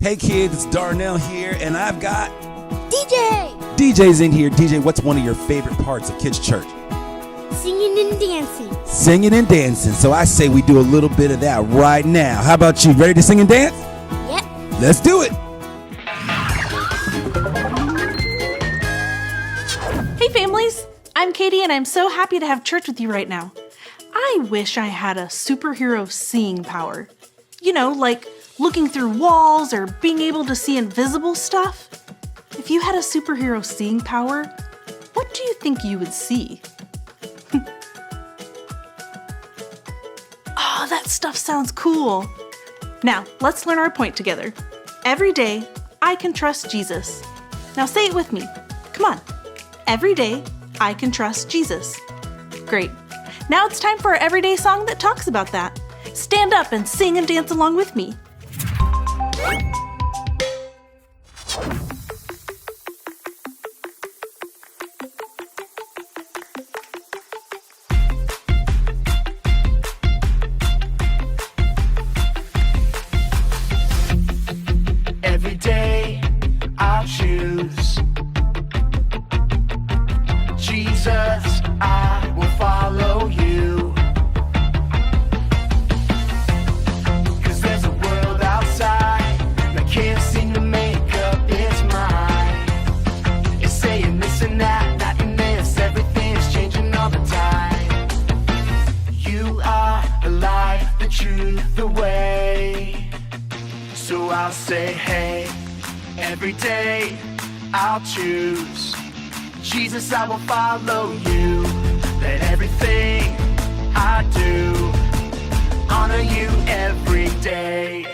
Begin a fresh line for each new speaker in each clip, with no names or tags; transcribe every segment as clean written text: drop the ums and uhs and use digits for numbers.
Hey kids, it's Darnell here, and I've got
DJ!
DJ's in here. DJ, what's one of your favorite parts of Kids Church?
Singing and dancing.
Singing and dancing. So I say we do a little bit of that right now. How about you? Ready to sing and dance?
Yep.
Let's do it.
Hey families, I'm Katie and I'm so happy to have church with you right now. I wish I had a superhero seeing power. You know, like looking through walls or being able to see invisible stuff. If you had a superhero seeing power, what do you think you would see? Oh, that stuff sounds cool. Now, let's learn our point together. Every day, I can trust Jesus. Now say it with me. Come on. Every day, I can trust Jesus. Great. Now it's time for our everyday song that talks about that. Stand up and sing and dance along with me.
Every day I'll choose Jesus, I will follow you. 'Cause there's a world outside that can't seem to make up its mind. It's saying this and that and this, everything's changing all the time. You are the light, the truth, the way. So I'll say, hey, every day I'll choose Jesus, I will follow you. Let everything I do honor you every day.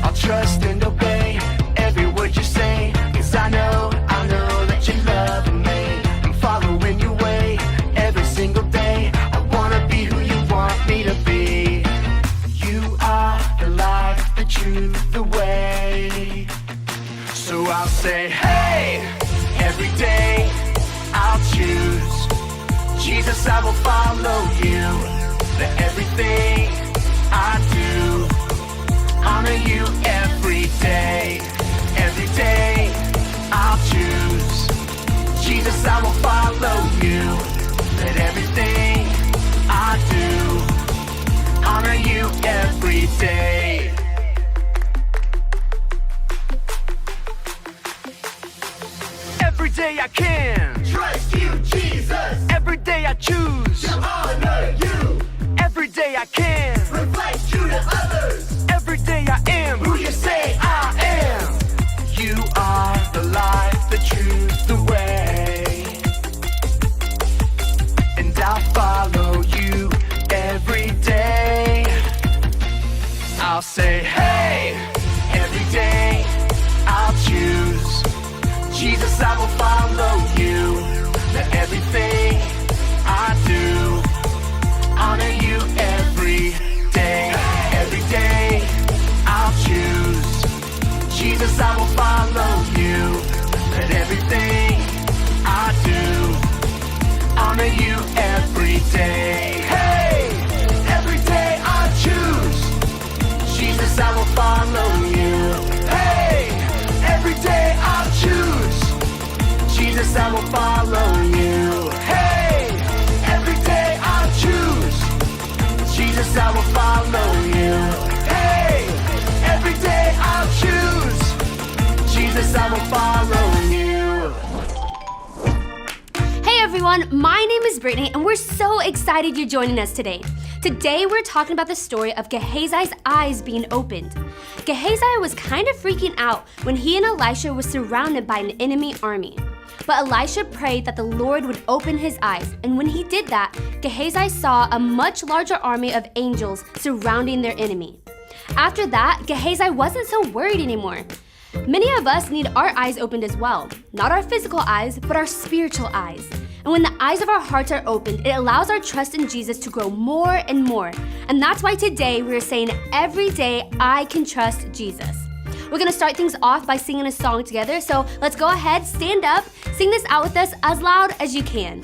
I'll trust and obey every word you say, 'cause I know that you love me. I'm following your way every single day. I wanna be who you want me to be. You are the light, the truth, the way. So I'll say, hey, every day I'll choose Jesus, I will follow you. Let everything I do honor you every day. Every day I'll choose Jesus, I will follow you. Let everything I do honor you every day. Every day I can
Trust you, Jesus,
every day I choose
to honor you,
every day I can
reflect you to others,
every day I am
who you say I am.
You are the light, the truth, the way, and I'll follow you every day. I'll say, hey, every day I'll choose Jesus, I will follow you. Let everything I do honor you every day. Every day I'll choose Jesus, I will follow you. Let everything I do honor you every day. Hey, every day I choose Jesus, I will follow you. Hey, every day I'll choose Jesus, I will follow you. Hey, every day I'll choose Jesus, I will follow you. Hey, every day I'll choose Jesus, I will follow you.
Hey everyone, my name is Brittany and we're so excited you're joining us today. Today we're talking about the story of Gehazi's eyes being opened. Gehazi was kind of freaking out when he and Elisha were surrounded by an enemy army. But Elisha prayed that the Lord would open his eyes, and when he did that, Gehazi saw a much larger army of angels surrounding their enemy. After that, Gehazi wasn't so worried anymore. Many of us need our eyes opened as well. Not our physical eyes, but our spiritual eyes. And when the eyes of our hearts are opened, it allows our trust in Jesus to grow more and more. And that's why today we're saying, every day I can trust Jesus. We're gonna start things off by singing a song together, so let's go ahead, stand up, sing this out with us as loud as you can.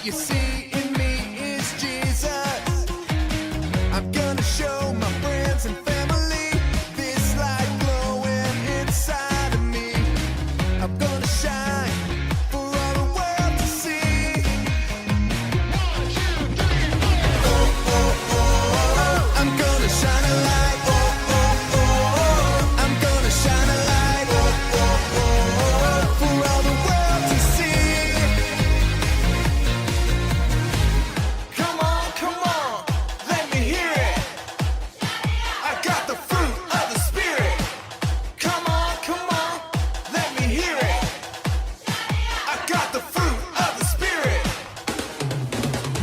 you see in me is Jesus. I'm gonna show my friends and family this light glowing inside of me. I'm gonna shine for all the world to see. 1, 2, 3, 4. Oh, oh, oh, I'm gonna shine a light. Oh, oh, oh, I'm gonna shine a light. Oh, oh, oh, for all the world to see. Come on, let me hear it. I got the fruit of the Spirit. Come on, let me hear it. I got the fruit of the Spirit.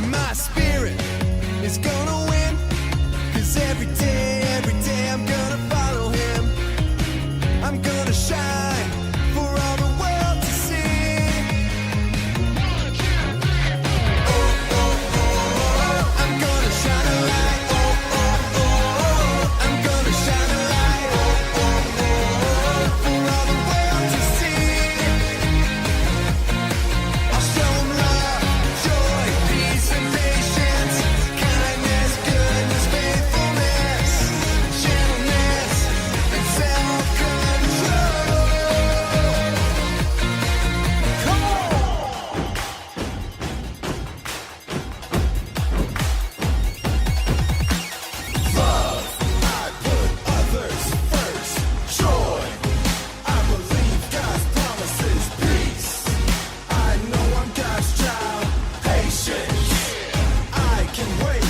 My spirit is gonna win. 'Cause every day I'm gonna follow him. I'm gonna shine for all the world to see. 1, 2, 3, 4. Oh, oh, oh, I'm gonna shine a light. Oh, oh, oh, I'm gonna shine a light. Oh, oh, oh, for all the world to see. I'll show 'em love, joy, peace, and patience, kindness, goodness, faithfulness, gentleness, and self-control. Come on! Love, I put others first. Joy, I believe God's promises. Peace, I know I'm God's child. Patience, I can wait.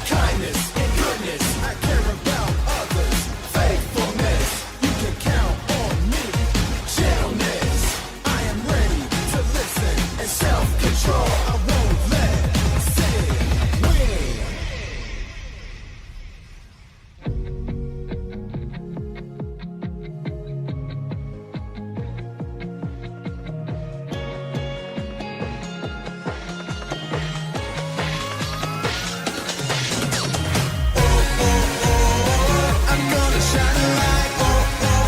Kindness and goodness, I care about others. Faithfulness, you can count on me. Gentleness, I am ready to listen. And self-control, I won't let sin win. I'm gonna shine a light. Oh, oh,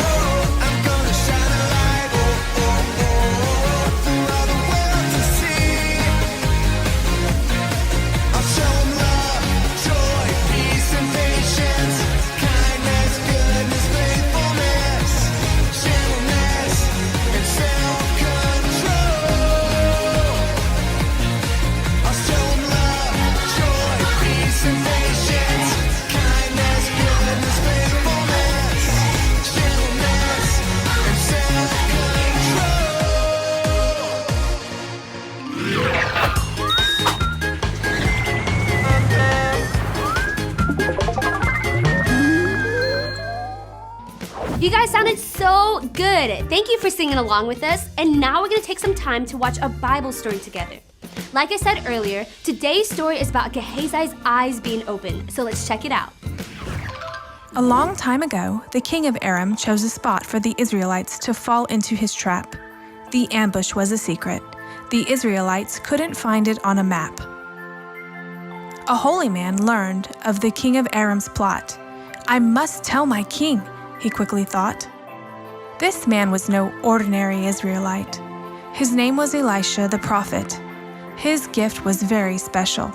oh, I'm gonna shine a light. Oh, oh, oh, for all the world to see. I'll show 'em love, joy, peace, and patience, kindness, goodness, faithfulness, gentleness, and self-control. I'll show 'em love, joy, peace, and patience, kindness, goodness, faithfulness, gentleness, and self-control.
You guys sounded so good. Thank you for singing along with us. And now we're going to take some time to watch a Bible story together. Like I said earlier, today's story is about Gehazi's eyes being opened. So let's check it out.
A long time ago, the king of Aram chose a spot for the Israelites to fall into his trap. The ambush was a secret. The Israelites couldn't find it on a map. A holy man learned of the king of Aram's plot. I must tell my king, he quickly thought. This man was no ordinary Israelite. His name was Elisha the prophet. His gift was very special.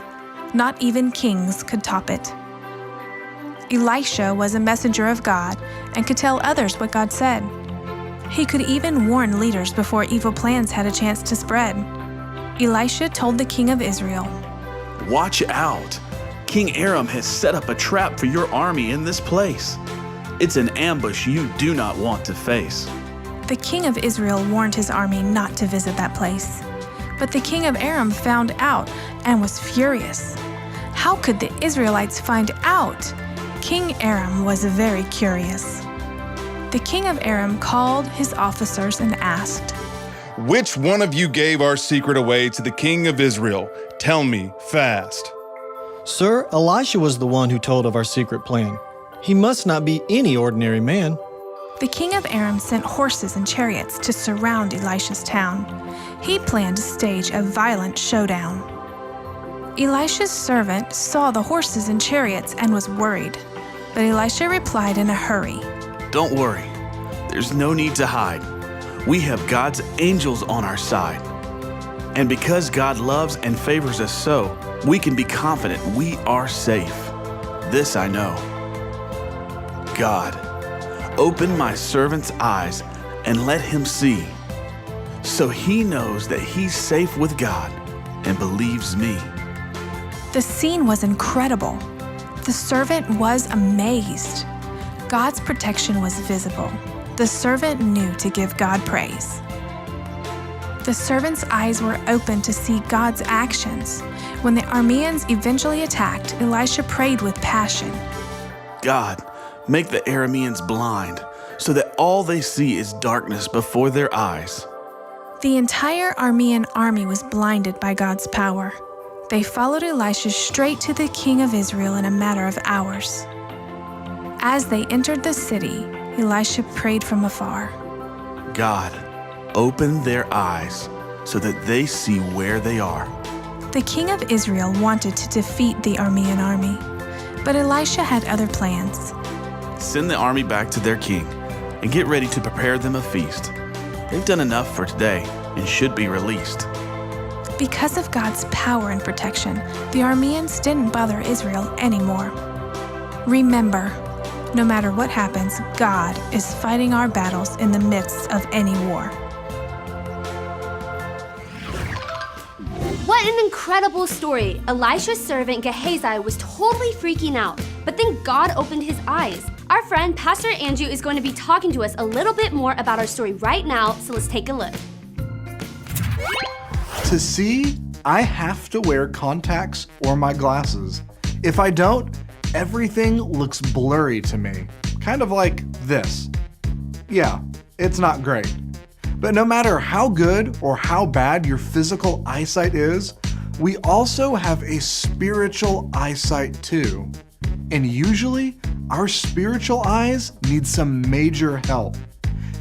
Not even kings could top it. Elisha was a messenger of God and could tell others what God said. He could even warn leaders before evil plans had a chance to spread. Elisha told the king of Israel,
Watch out! King Aram has set up a trap for your army in this place. It's an ambush you do not want to face.
The king of Israel warned his army not to visit that place. But the king of Aram found out and was furious. How could the Israelites find out? King Aram was very curious. The king of Aram called his officers and asked,
Which one of you gave our secret away to the king of Israel? Tell me fast.
Sir, Elisha was the one who told of our secret plan. He must not be any ordinary man.
The king of Aram sent horses and chariots to surround Elisha's town. He planned to stage a violent showdown. Elisha's servant saw the horses and chariots and was worried. But Elisha replied in a hurry,
Don't worry. There's no need to hide. We have God's angels on our side. And because God loves and favors us so, we can be confident we are safe. This I know. God, open my servant's eyes and let him see, so he knows that he's safe with God and believes me.
The scene was incredible. The servant was amazed. God's protection was visible. The servant knew to give God praise. The servant's eyes were open to see God's actions. When the Arameans eventually attacked, Elisha prayed with passion.
God, make the Arameans blind, so that all they see is darkness before their eyes.
The entire Aramean army was blinded by God's power. They followed Elisha straight to the king of Israel in a matter of hours. As they entered the city, Elisha prayed from afar.
God, open their eyes so that they see where they are.
The king of Israel wanted to defeat the Aramean army, but Elisha had other plans.
Send the army back to their king and get ready to prepare them a feast. They've done enough for today and should be released.
Because of God's power and protection, the Arameans didn't bother Israel anymore. Remember, no matter what happens, God is fighting our battles in the midst of any war.
What an incredible story! Elisha's servant Gehazi was totally freaking out, but then God opened his eyes. Our friend Pastor Andrew is going to be talking to us a little bit more about our story right now, so let's take a look.
To see, I have to wear contacts or my glasses. If I don't, everything looks blurry to me, kind of like this. Yeah, it's not great. But no matter how good or how bad your physical eyesight is, we also have a spiritual eyesight too. And usually, our spiritual eyes need some major help.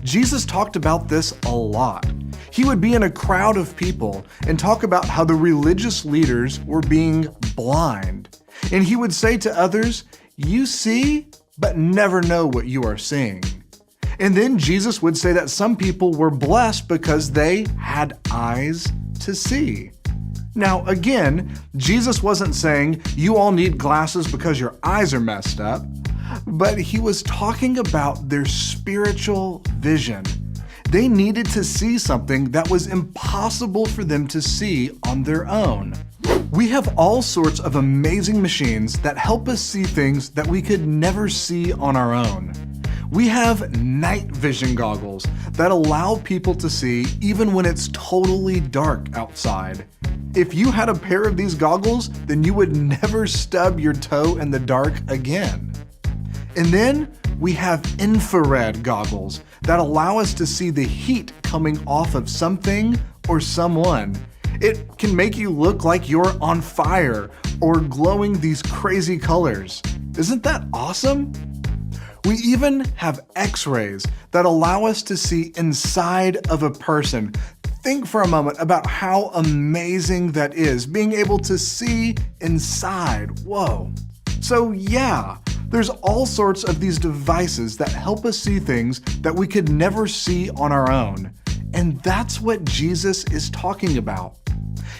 Jesus talked about this a lot. He would be in a crowd of people and talk about how the religious leaders were being blind. And he would say to others, "You see, but never know what you are seeing." And then Jesus would say that some people were blessed because they had eyes to see. Now again, Jesus wasn't saying you all need glasses because your eyes are messed up, but he was talking about their spiritual vision. They needed to see something that was impossible for them to see on their own. We have all sorts of amazing machines that help us see things that we could never see on our own. We have night vision goggles that allow people to see even when it's totally dark outside. If you had a pair of these goggles, then you would never stub your toe in the dark again. And then we have infrared goggles that allow us to see the heat coming off of something or someone. It can make you look like you're on fire or glowing these crazy colors. Isn't that awesome? We even have X-rays that allow us to see inside of a person. Think for a moment about how amazing that is, being able to see inside. Whoa. So yeah, there's all sorts of these devices that help us see things that we could never see on our own. And that's what Jesus is talking about.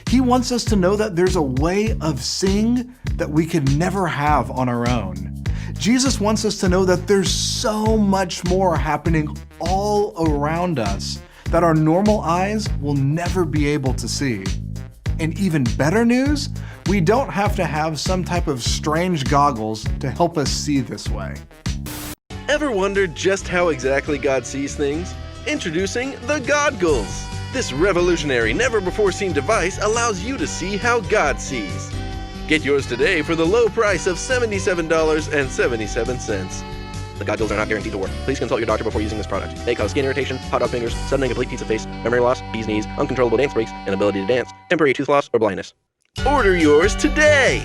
He wants us to know that there's a way of seeing that we could never have on our own. Jesus wants us to know that there's so much more happening all around us that our normal eyes will never be able to see. And even better news, we don't have to have some type of strange goggles to help us see this way.
Ever wondered just how exactly God sees things? Introducing the Godgles! This revolutionary, never-before-seen device allows you to see how God sees. Get yours today for the low price of $77.77. The Godgles are not guaranteed to work. Please consult your doctor before using this product. They cause skin irritation, hot dog fingers, sudden and complete pizza face, memory loss, bee's knees, uncontrollable dance breaks, inability to dance, temporary tooth loss, or blindness. Order yours today!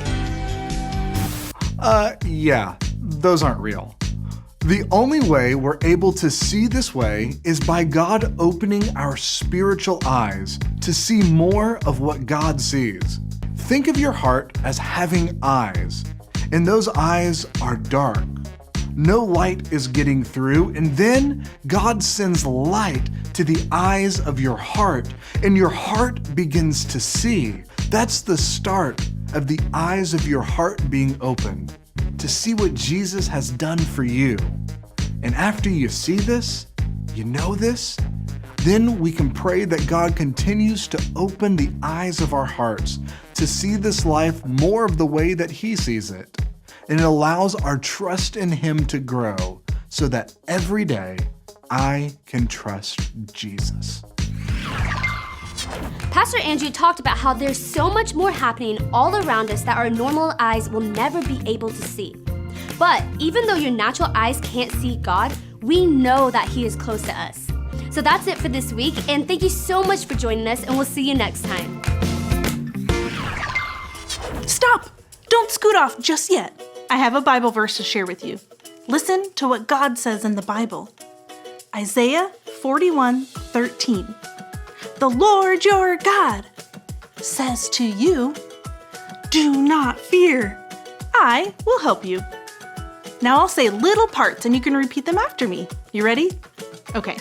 Yeah, those aren't real. The only way we're able to see this way is by God opening our spiritual eyes to see more of what God sees. Think of your heart as having eyes, and those eyes are dark. No light is getting through, and then God sends light to the eyes of your heart, and your heart begins to see. That's the start of the eyes of your heart being opened to see what Jesus has done for you. And after you see this, you know this, then we can pray that God continues to open the eyes of our hearts to see this life more of the way that He sees it. And it allows our trust in Him to grow so that every day I can trust Jesus.
Pastor Andrew talked about how there's so much more happening all around us that our normal eyes will never be able to see. But even though your natural eyes can't see God, we know that He is close to us. So that's it for this week, and thank you so much for joining us, and we'll see you next time.
Stop! Don't scoot off just yet. I have a Bible verse to share with you. Listen to what God says in the Bible. Isaiah 41:13. The Lord your God says to you, do not fear. I will help you. Now I'll say little parts and you can repeat them after me. You ready? Okay.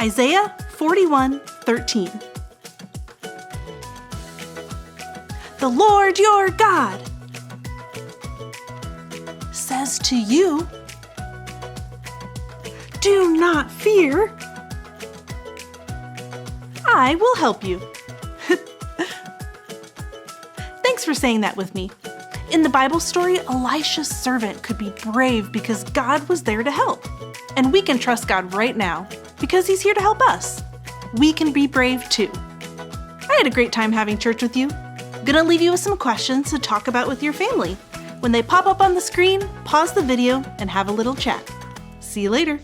Isaiah 41:13. The Lord your God says to you, do not fear. I will help you. Thanks for saying that with me. In the Bible story, Elisha's servant could be brave because God was there to help. And we can trust God right now because He's here to help us. We can be brave too. I had a great time having church with you. I'm gonna leave you with some questions to talk about with your family. When they pop up on the screen, pause the video and have a little chat. See you later.